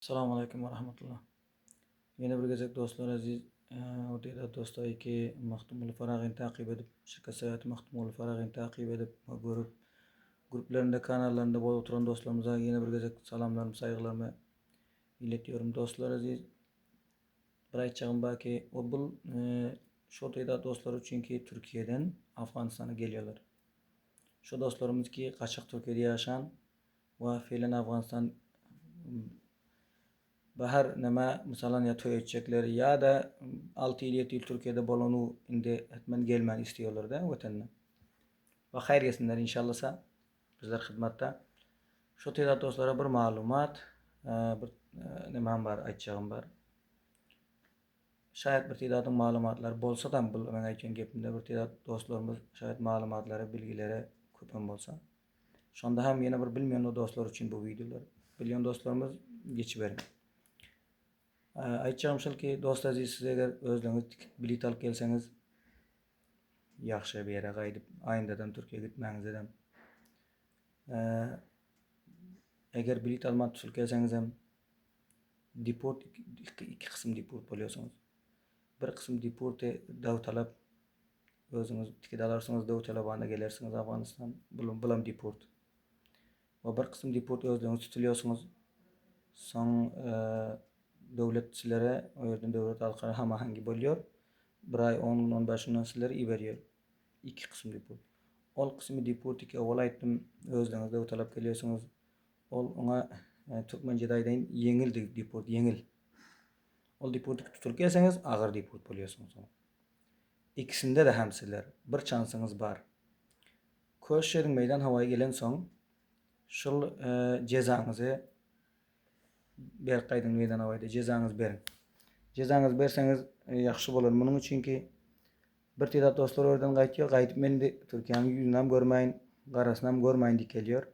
Assalomu alaykum va rahmatulloh. Yana bir gazak do'stlar aziz. O'tida do'stlar ki Maxtumul Farag'in ta'qib edib, shirkat sayati Maxtumul Farag'in ta'qib edib va ko'rib gruplarında, kanallarında bo'lib o'tirgan do'stlarimizga yana bir gazak salomlarim, sayg'ularimni iletiyorum do'stlar aziz. Bir aytchag'im borki, bu shu o'tida do'stlar uchunki Turkiyadan Afg'onistonga geliyorlar. Shu do'stlarimiz ki qachiq Turkiyada yashan va fe'lan Afg'oniston bahar nima misalan ya to'y etecekler ya da 6 yıl 7 yıl Türkiye'de bolonu indi etmen gelmen istiyorlar da vatanına. Ve hayır yesinler inşallahsa bizler hizmette. Şu tezat dostlara bir malumat, bir nimam var, aytacağım var. Şayet bir tezatın malumatlar bolsa da ben aytacağım gepimde bir tezat dostlarımız şayet malumatları, bilgileri köpen bolsa. Şonda hem yine bir bilmeyen o dostlar için bu videolar. Bilmeyen dostlarımız geçiverin. Aytacağım ki dost aziz siz eğer özlüğünüz bilet alıp gelseniz yaxşı bir yere qayıdıp ayındadan Türkiye'ye gitmeniz edem. Eğer bilet almak tutul gelseniz hem deport iki kısım deport buluyorsunuz. Bir kısım deport davut alap özünüz tiket alarsınız davut alabanda gelirsiniz Afganistan bulam deport. Ve bir kısım deport özlüğünüz tutuluyorsunuz. Son devletçilere o yerden devlet halkına hamahangi buluyor. Bir ay 10 gün 15 günden sizlere iberiyor. İki kısım deport. Ol kısmı deport ki oval aytdım özlüğünüzde utalap geliyorsunuz. Ol ona Türkmence'daydan yengil deport yengil. Ol deport tutup gelseniz ağır deport buluyorsunuz. İkisinde de hem sizler bir şansınız var. Köşerin meydan havaya gelen son şul cezanızı bir qaydın meydan havayda cezanız verin. Cezanız verseniz yaxşı bolar. Bunun için ki bir tezat dostlar oradan qaytıyor. Qaytıp men de Türkiye'nin yüzünden görmeyin, qarasından görmeyin dik geliyor.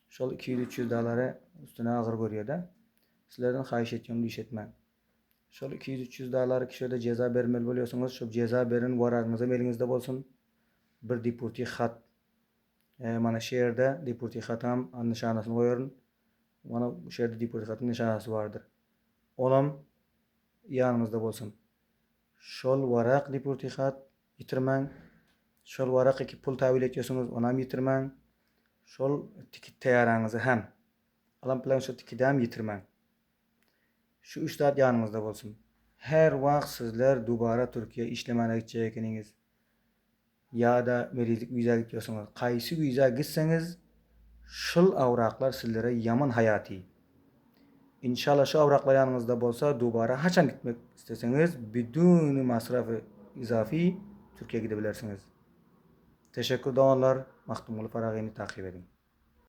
Şol 200-300 doları üstüne ağır görüyor da. Sizlerden xahiş etmiyorum iş etmen. Şol 200-300 doları kişiye ceza vermeli buluyorsunuz. Şu ceza verin varağınıza elinizde bolsun. Bir deporti xat. Mana şu yerde deporti xatam nişanasını koyarın. Mana şu yerde deporti xatın nişanası vardır. Olam yanınızda bolsun. Şol varak deporti xat yitirmen. Şol varak iki pul tahvil ediyorsunuz. Onam yitirmen. Şol tikit tayarağınızı hem. Alam plan şu tikiti hem yitirmen. Şu 3 saat yanınızda bolsun. Her vaqt sizler dubara Türkiye işlemene gideceksiniz. Ya da verildik viza gidiyorsunuz. Qaysı viza gitseniz şıl avraklar sizlere yaman hayati. İnşallah şu avraklar yanınızda bolsa dubara haçan gitmek isteseniz biduni masrafı izafi Türkiye'ye gidebilirsiniz. Teşekkür ederim. Maxtumul Farag'ini takip edin.